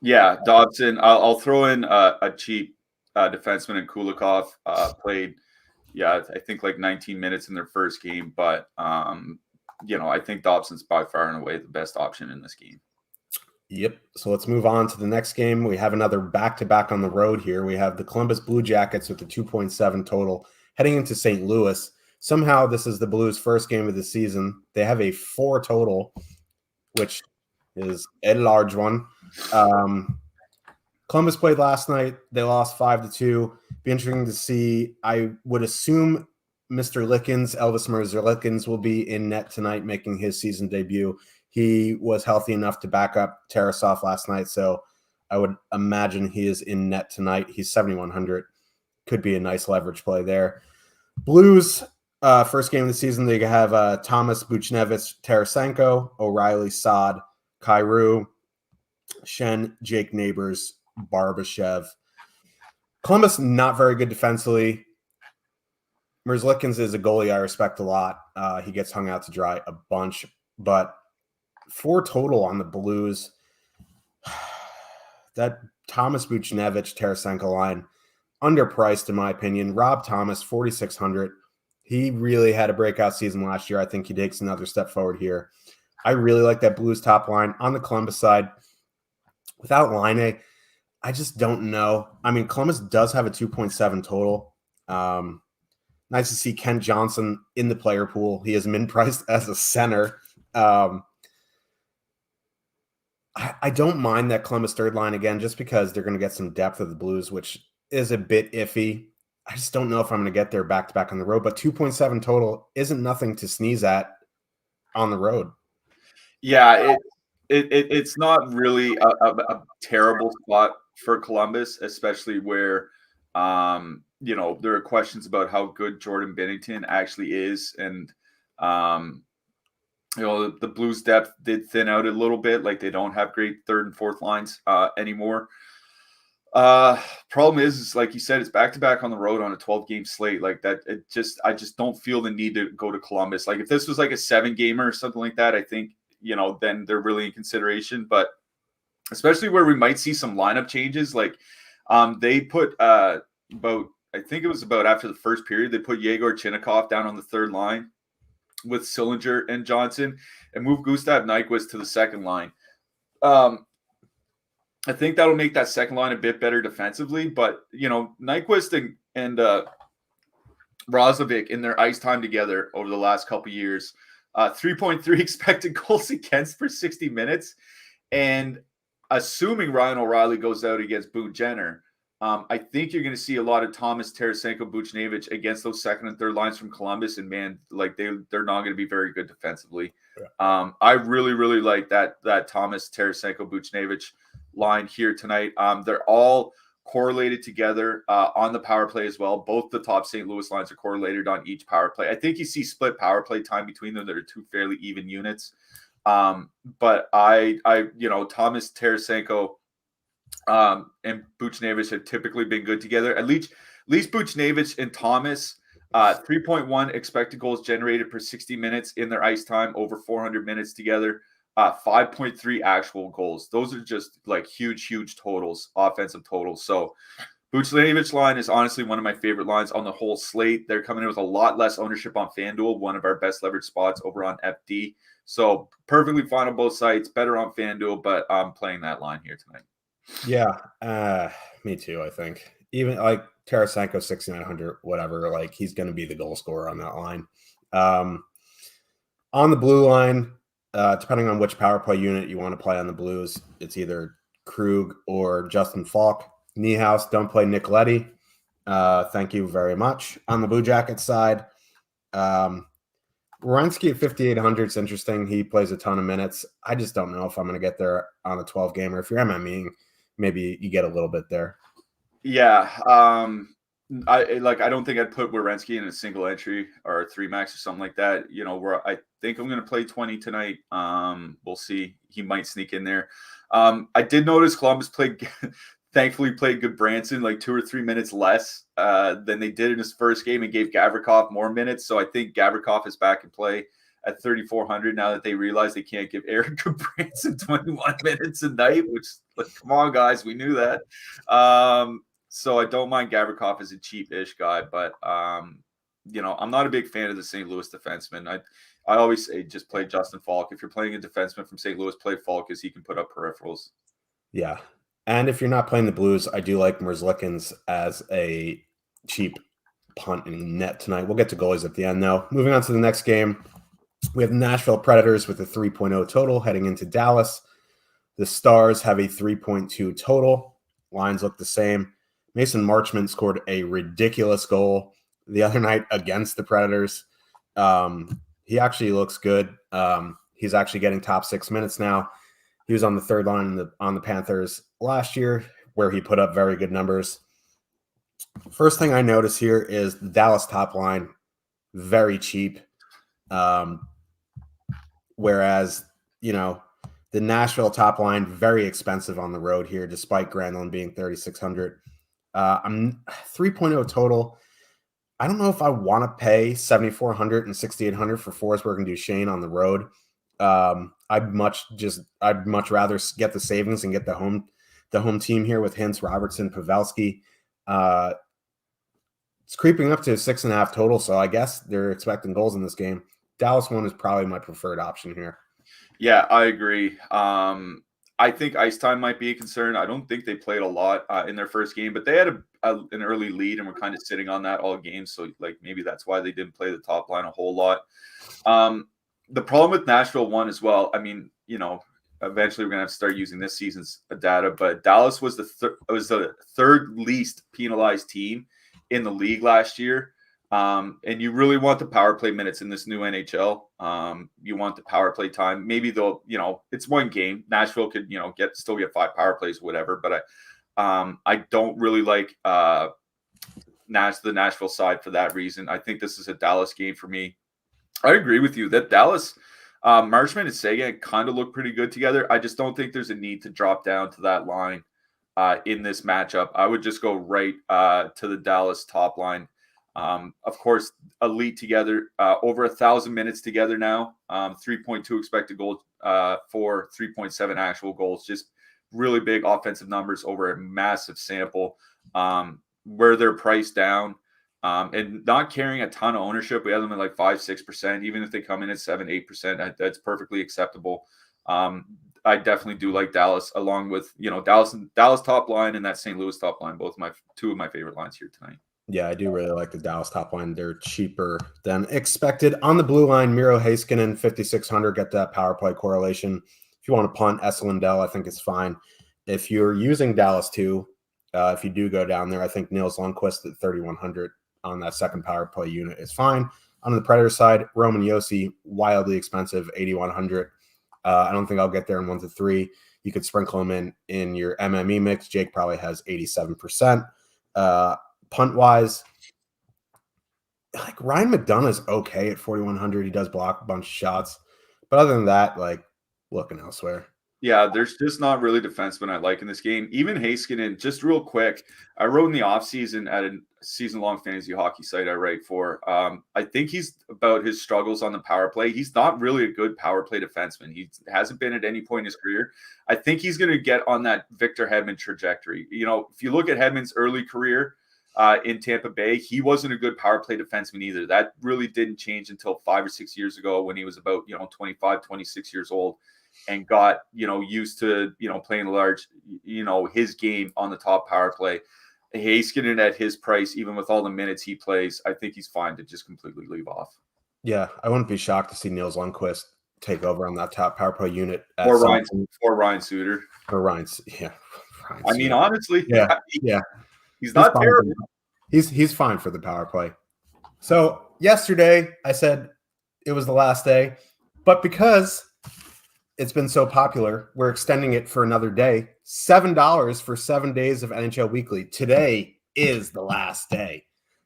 Yeah, Dobson. I'll throw in a cheap defenseman in Kulikov. Played, I think like 19 minutes in their first game, but I think Dobson's by far and away the best option in this game. Yep. So let's move on to the next game. We have another back-to-back on the road here. We have the Columbus Blue Jackets with the 2.7 total heading into St. Louis. Somehow this is the Blues' first game of the season. They have a 4 total, which is a large one. Columbus played last night. They lost 5-2. Be interesting to see. I would assume Mr. Lickens, Elvis Merzlikins, will be in net tonight, making his season debut. He was healthy enough to back up Tarasov last night, so I would imagine he is in net tonight. He's 7,100. Could be a nice leverage play there. Blues, first game of the season, they have Thomas Buchnevich, Tarasenko, O'Reilly, Saad, Kyrou. Shen, Jake Neighbors, Barbashev. Columbus, not very good defensively. Merzlikins is a goalie I respect a lot. He gets hung out to dry a bunch, but 4 total on the Blues. That Thomas Buchnevich Tarasenko line, underpriced in my opinion. Rob Thomas, 4,600. He really had a breakout season last year. I think he takes another step forward here. I really like that Blues top line. On the Columbus side, without Line, I just don't know. I mean, Columbus does have a 2.7 total. Nice to see Kent Johnson in the player pool. He has been priced as a center. I don't mind that Columbus third line again, just because they're going to get some depth of the Blues, which is a bit iffy. I just don't know if I'm going to get there back-to-back on the road, but 2.7 total isn't nothing to sneeze at on the road. Yeah, it's not really a terrible spot for Columbus, especially where there are questions about how good Jordan Binnington actually is, and the Blues depth did thin out a little bit. Like, they don't have great third and fourth lines anymore. Problem is like you said, it's back-to-back on the road on a 12-game slate. Like that, I just don't feel the need to go to Columbus. Like, if this was like a 7-gamer or something like that, I think, then they're really in consideration. But especially where we might see some lineup changes, like they put I think it was about after the first period, they put Yegor Chinnikov down on the third line with Sillinger and Johnson, and moved Gustav Nyquist to the second line. I think that'll make that second line a bit better defensively, but Nyquist and Roslovic in their ice time together over the last couple years, 3.3 expected goals against per 60 minutes, and assuming Ryan O'Reilly goes out against Boone Jenner, I think you're going to see a lot of Thomas, Tarasenko, Buchnevich against those second and third lines from Columbus, and man, like they're not going to be very good defensively. Yeah. I really, really like that Thomas, Tarasenko, Buchnevich line here tonight. They're all correlated together on the power play as well. Both the top St. Louis lines are correlated on each power play. I think you see split power play time between them that are two fairly even units. But I Thomas, Tarasenko, and Buchnevich have typically been good together. At least Buchnevich and Thomas, 3.1 expected goals generated per 60 minutes in their ice time over 400 minutes together. 5.3 actual goals. Those are just like huge totals, offensive totals. So Buchnevich line is honestly one of my favorite lines on the whole slate. They're coming in with a lot less ownership on FanDuel, one of our best leverage spots over on FD. So perfectly fine on both sites, better on FanDuel, but I'm playing that line here tonight. Yeah, me too, I think. Even like Tarasenko, 6,900, whatever, like he's going to be the goal scorer on that line. On the blue line, depending on which power play unit you want to play on the Blues, it's either Krug or Justin Falk. Niehaus, don't play Nick Leddy. Thank you very much. On the Blue Jackets side, Werenski at 5,800 is interesting. He plays a ton of minutes. I just don't know if I'm going to get there on a 12-gamer. If you're MMEing, maybe you get a little bit there. Yeah. I don't think I'd put Werenski in a single entry or a 3-max or something like that. Where I think I'm going to play 20 tonight. We'll see. He might sneak in there. I did notice Columbus thankfully played good Branson like 2 or 3 minutes less than they did in his first game, and gave Gavrikov more minutes. So I think Gavrikov is back in play at 3,400 now that they realize they can't give Eric Branson 21 minutes a night, which, like, come on, guys, we knew that. So I don't mind Gavrikov as a cheap-ish guy, but I'm not a big fan of the St. Louis defenseman. I always say just play Justin Falk. If you're playing a defenseman from St. Louis, play Falk, because he can put up peripherals. Yeah. And if you're not playing the Blues, I do like Merzlikins as a cheap punt and net tonight. We'll get to goalies at the end, though. Moving on to the next game, we have the Nashville Predators with a 3.0 total heading into Dallas. The Stars have a 3.2 total. Lines look the same. Mason Marchment scored a ridiculous goal the other night against the Predators. He actually looks good. He's actually getting top 6 minutes now. He was on the third line on the Panthers last year, where he put up very good numbers. First thing I notice here is the Dallas top line, very cheap. Whereas, the The Nashville top line, very expensive on the road here, despite Granlund being 3,600. I'm 3.0 total. I don't know if I want to pay 7,400 and 6,800 for Forsberg and Duchesne on the road. I'd much rather get the savings and get the home team here with Hintz, Robertson, Pavelski. It's creeping up to 6.5 total, so I guess they're expecting goals in this game. Dallas one is probably my preferred option here. Yeah, I agree. I think ice time might be a concern. I don't think they played a lot in their first game, but they had an early lead and were kind of sitting on that all game. So like maybe that's why they didn't play the top line a whole lot. The problem with Nashville one as well, I mean, eventually we're going to have to start using this season's data, but Dallas was the third least penalized team in the league last year. And you really want the power play minutes in this new NHL. You want the power play time. Maybe they'll, it's one game. Nashville could, still get 5 power plays, whatever. But I don't really like the Nashville side for that reason. I think this is a Dallas game for me. I agree with you that Dallas, Marchment and Seguin kind of look pretty good together. I just don't think there's a need to drop down to that line in this matchup. I would just go right to the Dallas top line. Of course, elite together, over 1,000 minutes together now, 3.2 expected goals for 3.7 actual goals. Just really big offensive numbers over a massive sample. Where they're priced down and not carrying a ton of ownership. We have them at like 5-6%. Even if they come in at 7-8%, that's perfectly acceptable. I definitely do like Dallas, along with Dallas top line and that St. Louis top line. Both two of my favorite lines here tonight. Yeah, I do really like the Dallas top line. They're cheaper than expected. On the blue line, Miro Heiskanen, 5,600, get that power play correlation. If you want to punt Lindell, I think it's fine. If you're using Dallas too, if you do go down there, I think Nils Lundqvist at 3,100 on that second power play unit is fine. On the Predator side, Roman Josi, wildly expensive, 8,100. I don't think I'll get there in 1 to 3. You could sprinkle him in your MME mix. Jake probably has 87%. Punt-wise, like Ryan McDonough's okay at 4,100. He does block a bunch of shots. But other than that, like looking elsewhere. Yeah, there's just not really defensemen I like in this game. Even Heiskanen, just real quick, I wrote in the offseason at a season-long fantasy hockey site I write for. I think he's about his struggles on the power play. He's not really a good power play defenseman. He hasn't been at any point in his career. I think he's going to get on that Victor Hedman trajectory. If you look at Hedman's early career, in Tampa Bay, he wasn't a good power play defenseman either. That really didn't change until 5 or 6 years ago when he was about 25, 26 years old and got used to playing large his game on the top power play. Heiskanen at his price, even with all the minutes he plays, I think he's fine to just completely leave off. Yeah, I wouldn't be shocked to see Nils Lundqvist take over on that top power play unit. Or Ryan Suter. Or Ryan's, yeah. I mean, honestly, yeah. He's not terrible. He's fine for the power play. So yesterday I said it was the last day, but because it's been so popular, we're extending it for another day. $7 for 7 days of NHL Weekly. Today is the last day.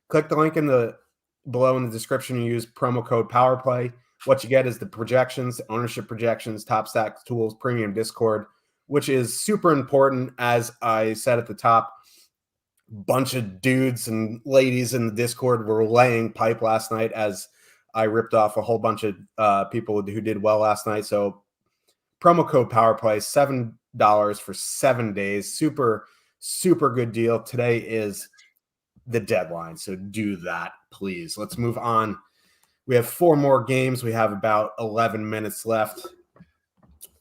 Click the link below in the description and use promo code POWERPLAY. What you get is the projections, ownership projections, TacTixHD premium Discord, which is super important. As I said at the top, bunch of dudes and ladies in the Discord were laying pipe last night as I ripped off a whole bunch of people who did well last night. So promo code POWERPLAY, $7 for 7 days. Super, super good deal. Today is the deadline, so do that, please. Let's move on. We have 4 more games. We have about 11 minutes left.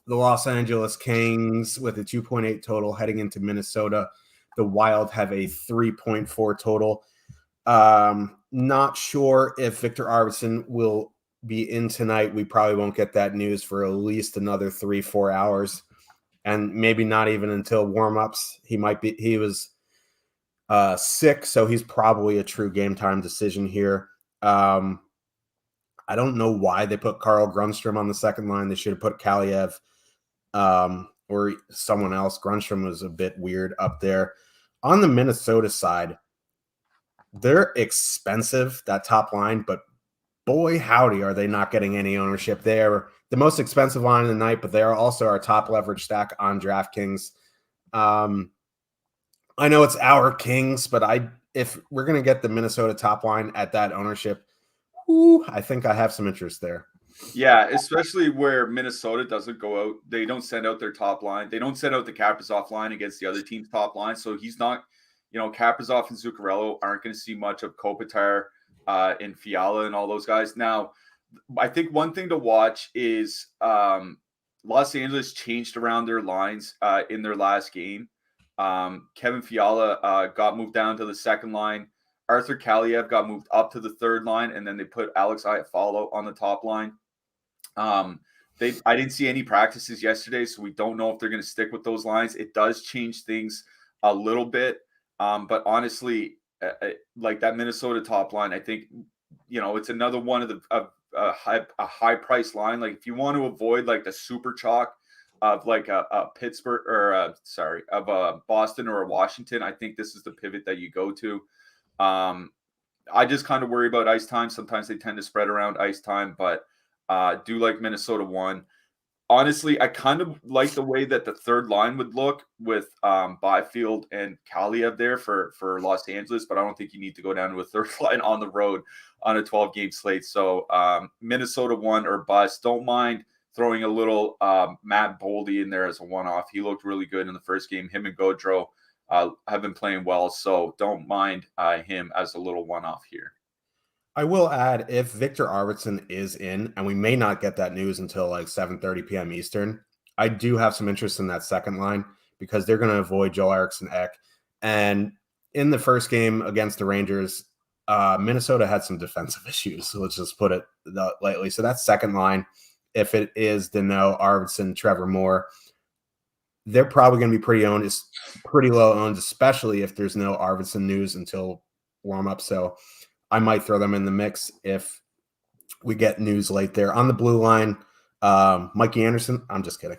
The Los Angeles Kings with a 2.8 total heading into Minnesota. The Wild have a 3.4 total. Not sure if Victor Arvidsson will be in tonight. We probably won't get that news for at least another 3-4 hours, and maybe not even until warmups. He was sick, so he's probably a true game time decision here. I don't know why they put Carl Grundstrom on the second line. They should have put Kaliev or someone else. Grundstrom was a bit weird up there. On the Minnesota side, they're expensive, that top line, but boy, howdy, are they not getting any ownership there. the most expensive line of the night, but they are also our top leverage stack on DraftKings. I know it's our Kings, but if we're going to get the Minnesota top line at that ownership, I think I have some interest there. Yeah, especially where Minnesota doesn't go out. They don't send out their top line. They don't send out the Kaprizov line against the other team's top line. So he's not, Kaprizov and Zuccarello aren't going to see much of Kopitar and Fiala and all those guys. Now, I think one thing to watch is Los Angeles changed around their lines in their last game. Kevin Fiala got moved down to the second line. Arthur Kaliev got moved up to the third line, and then they put Alex Iafallo on the top line. I didn't see any practices yesterday, so we don't know if they're going to stick with those lines. It does change things a little bit, but honestly, like that Minnesota top line, I think it's another one of a high price line. Like if you want to avoid like the super chalk of like a Pittsburgh or of a Boston or a Washington, I think this is the pivot that you go to. I just kind of worry about ice time. Sometimes they tend to spread around ice time, but do like Minnesota 1. Honestly, I kind of like the way that the third line would look with Byfield and Kaliev there for Los Angeles, but I don't think you need to go down to a third line on the road on a 12-game slate. So Minnesota 1 or bust. Don't mind throwing a little Matt Boldy in there as a one-off. He looked really good in the first game. Him and Gaudreau have been playing well, so don't mind him as a little one-off here. I will add, if Victor Arvidsson is in, and we may not get that news until like 7:30 p.m. Eastern, I do have some interest in that second line because they're going to avoid Joel Eriksson Ek. And in the first game against the Rangers, Minnesota had some defensive issues. So let's just put it lightly. So that second line, if it is Danault, Arvidsson, Trevor Moore, they're probably going to be pretty low owned, especially if there's no Arvidsson news until warm-up. So I might throw them in the mix if we get news late there. On the blue line, Mikey Anderson. I'm just kidding.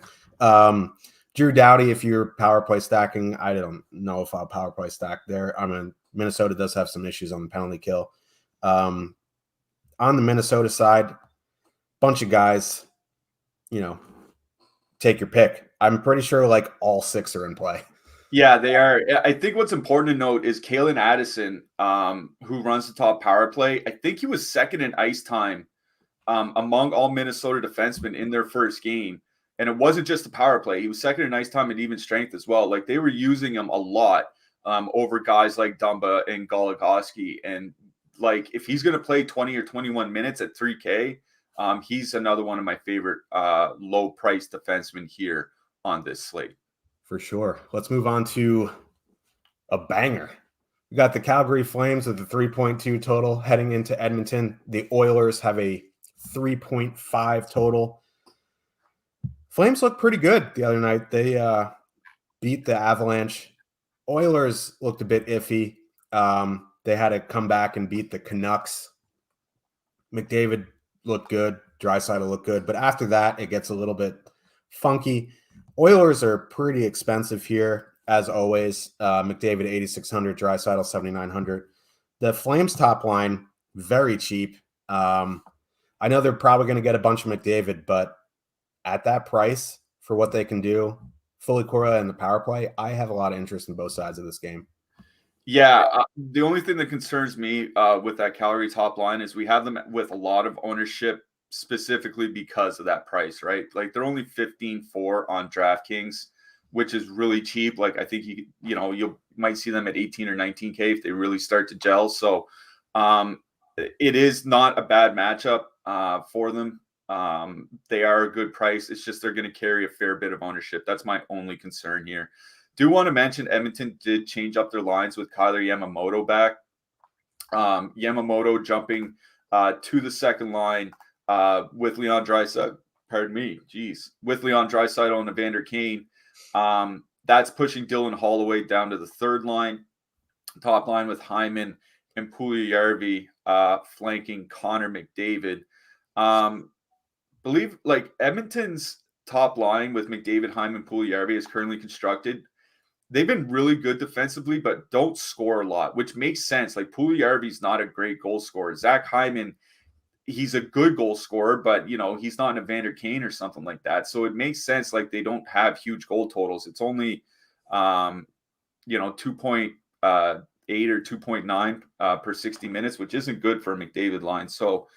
Drew Doughty, if you're power play stacking, I don't know if I'll power play stack there. I mean, Minnesota does have some issues on the penalty kill. On the Minnesota side, bunch of guys, take your pick. I'm pretty sure like all 6 are in play. Yeah, they are. I think what's important to note is Kalen Addison, who runs the top power play. I think he was second in ice time among all Minnesota defensemen in their first game. And it wasn't just the power play. He was second in ice time and even strength as well. Like they were using him a lot over guys like Dumba and Goligoski. And like if he's going to play 20 or 21 minutes at 3K, he's another one of my favorite low-priced defensemen here on this slate. For sure. Let's move on to a banger. We got the Calgary Flames with the 3.2 total heading into Edmonton. The Oilers have a 3.5 total. Flames looked pretty good the other night. They beat the Avalanche. Oilers looked a bit iffy. They had to come back and beat the Canucks. McDavid looked good. Draisaitl looked good. But after that, it gets a little bit funky. Oilers are pretty expensive here, as always. McDavid, 8,600. Draisaitl, 7,900. The Flames top line, very cheap. I know they're probably going to get a bunch of McDavid, but at that price for what they can do, Fully Cora and the power play, I have a lot of interest in both sides of this game. Yeah, the only thing that concerns me with that Calgary top line is we have them with a lot of ownership specifically because of that price, right? Like they're only 15.4 on DraftKings, which is really cheap. Like I think you might see them at 18 or 19K if they really start to gel. So it is not a bad matchup for them. They are a good price. It's just they're going to carry a fair bit of ownership. That's my only concern here. Do want to mention Edmonton did change up their lines with Kyler Yamamoto back. Yamamoto jumping to the second line with Leon Draisaitl. With Leon Draisaitl and Evander Kane. That's pushing Dylan Holloway down to the third line. Top line with Hyman and Puljujarvi flanking Connor McDavid. Believe like Edmonton's top line with McDavid, Hyman, Puljujarvi is currently constructed. They've been really good defensively, but don't score a lot, which makes sense. Like Puljujarvi's not a great goal scorer. Zach Hyman he's a good goal scorer, but he's not an Evander Kane or something like that. So it makes sense. Like, they don't have huge goal totals. It's only 2.8 or 2.9 per 60 minutes, which isn't good for a McDavid line. So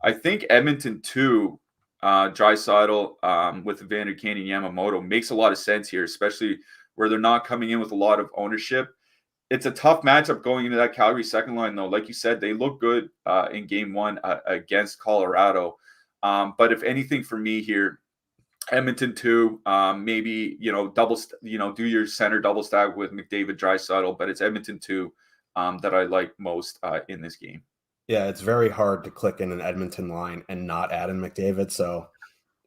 I think Edmonton 2, Draisaitl with Evander Kane and Yamamoto makes a lot of sense here, especially where they're not coming in with a lot of ownership. It's a tough matchup going into that Calgary second line, though. Like you said, they look good in game 1 against Colorado. But if anything for me here, Edmonton 2, maybe, do your center double stack with McDavid, Draisaitl, but it's Edmonton 2 that I like most in this game. Yeah, it's very hard to click in an Edmonton line and not add in McDavid. So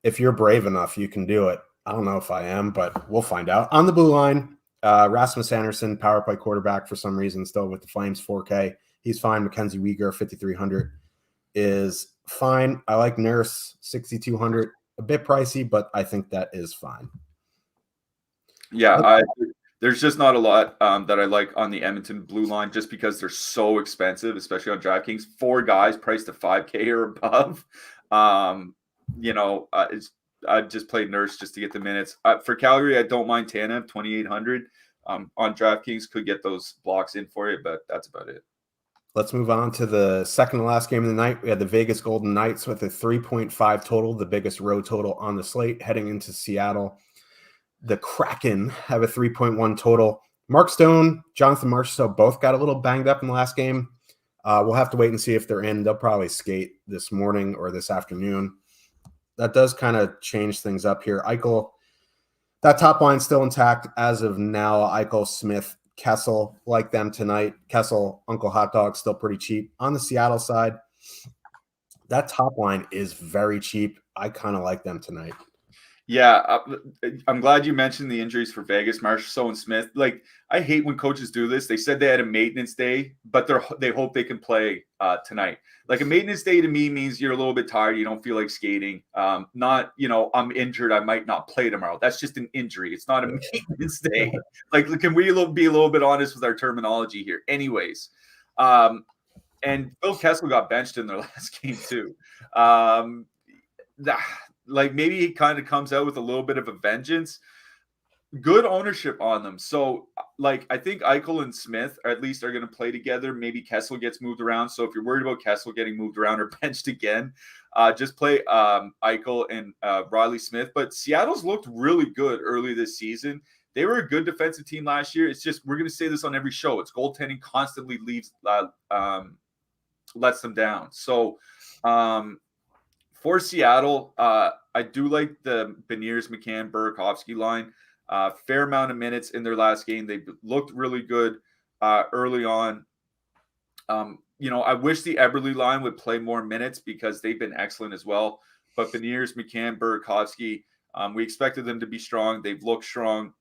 if you're brave enough, you can do it. I don't know if I am, but we'll find out. On the blue line, Rasmus Anderson, power play quarterback for some reason, still with the Flames, 4K. He's fine. Mackenzie Weegar, 5,300 is fine. I like Nurse, 6,200. A bit pricey, but I think that is fine. Yeah, there's just not a lot that I like on the Edmonton blue line, just because they're so expensive, especially on DraftKings. 4 guys priced to 5K or above. I just played Nurse just to get the minutes. For Calgary, I don't mind Tanev, 2,800 on DraftKings. Could get those blocks in for you, but that's about it. Let's move on to the second to last game of the night. We had the Vegas Golden Knights with a 3.5 total, the biggest road total on the slate, heading into Seattle. The Kraken have a 3.1 total. Mark Stone, Jonathan Marchessault both got a little banged up in the last game. We'll have to wait and see if they're in. They'll probably skate this morning or this afternoon. That does kind of change things up here. Eichel, that top line's still intact as of now. Eichel, Smith, Kessel, like them tonight. Kessel, Uncle Hot Dog, still pretty cheap. On the Seattle side, that top line is very cheap. I kind of like them tonight. Yeah, I'm glad you mentioned the injuries for Vegas, Marchessault and Smith. Like, I hate when coaches do this. They said they had a maintenance day, but they hope they can play tonight. Like, a maintenance day to me means you're a little bit tired, you don't feel like skating. Not, I'm injured, I might not play tomorrow. That's just an injury. It's not a maintenance day. Like, can we be a little bit honest with our terminology here? Anyways, and Phil Kessel got benched in their last game too. Like, maybe he kind of comes out with a little bit of a vengeance. Good ownership on them. So, like, I think Eichel and Smith are going to play together. Maybe Kessel gets moved around. So if you're worried about Kessel getting moved around or benched again, just play Eichel and Riley Smith. But Seattle's looked really good early this season. They were a good defensive team last year. It's just, we're going to say this on every show. It's goaltending constantly lets them down. So, for Seattle, I do like the Beniers, McCann, Burakovsky line. Fair amount of minutes in their last game. They looked really good early on. I wish the Eberle line would play more minutes because they've been excellent as well. But Beniers, McCann, Burakovsky, we expected them to be strong. They've looked strong.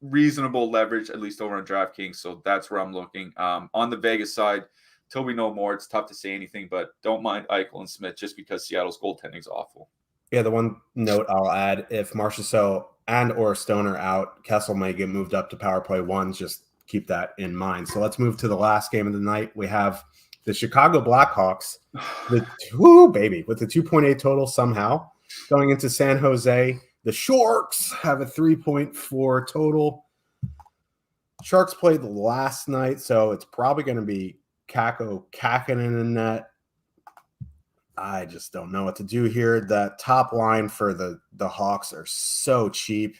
Reasonable leverage, at least over on DraftKings. So that's where I'm looking. On the Vegas side, till we know more, it's tough to say anything, but don't mind Eichel and Smith just because Seattle's goaltending is awful. Yeah, the one note I'll add, if Marchessault and or Stone are out, Kessel may get moved up to power play 1s. Just keep that in mind. So let's move to the last game of the night. We have the Chicago Blackhawks with the 2.8 total somehow going into San Jose. The Sharks have a 3.4 total. Sharks played last night, so it's probably going to be Kakinen in net. I just don't know what to do here. That top line for the Hawks are so cheap.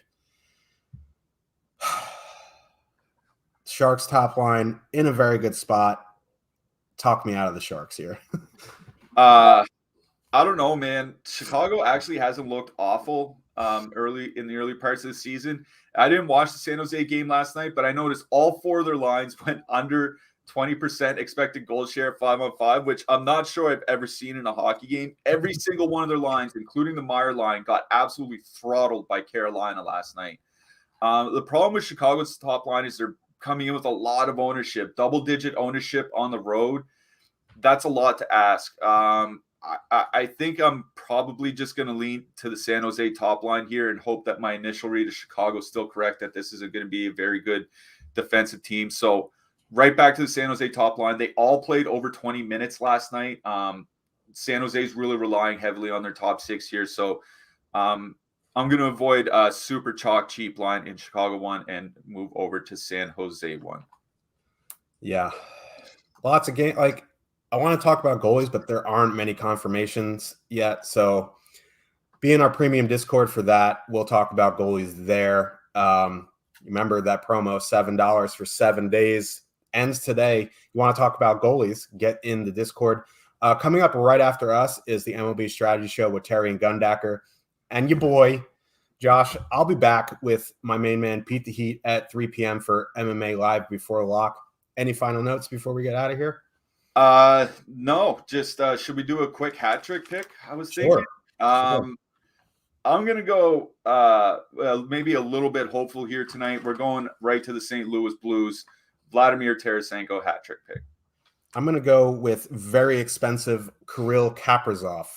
Sharks top line in a very good spot. Talk me out of the Sharks here. I don't know, man. Chicago actually hasn't looked awful early in the early parts of the season. I didn't watch the San Jose game last night, but I noticed all 4 of their lines went under 20% expected goal share 5-on-5, which I'm not sure I've ever seen in a hockey game. Every single one of their lines, including the Meyer line, got absolutely throttled by Carolina last night. The problem with Chicago's top line is they're coming in with a lot of ownership, double-digit ownership on the road. That's a lot to ask. I think I'm probably just going to lean to the San Jose top line here and hope that my initial read of Chicago is still correct, that this is going to be a very good defensive team. So right back to the San Jose top line. They all played over 20 minutes last night. San Jose is really relying heavily on their top six here. So I'm going to avoid a super chalk cheap line in Chicago 1 and move over to San Jose 1. Yeah. Lots of game. Like, I want to talk about goalies, but there aren't many confirmations yet. So be in our premium Discord for that. We'll talk about goalies there. Remember that promo, $7 for 7 days, ends today. You want to talk about goalies, get in the Discord. Coming up right after us is the MLB Strategy Show with Terry and Gundacker. And your boy, Josh. I'll be back with my main man, Pete the Heat, at 3 p.m. for MMA Live before lock. Any final notes before we get out of here? No, just should we do a quick hat trick pick? I was thinking. Sure. I'm going to go maybe a little bit hopeful here tonight. We're going right to the St. Louis Blues. Vladimir Tarasenko hat trick pick. I'm going to go with very expensive Kirill Kaprizov.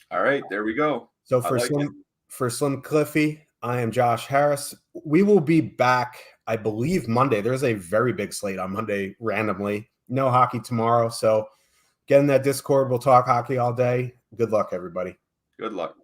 All right, there we go. So for Slim Cliffy, I am Josh Harris. We will be back, I believe, Monday. There's a very big slate on Monday randomly. No hockey tomorrow. So get in that Discord. We'll talk hockey all day. Good luck, everybody. Good luck.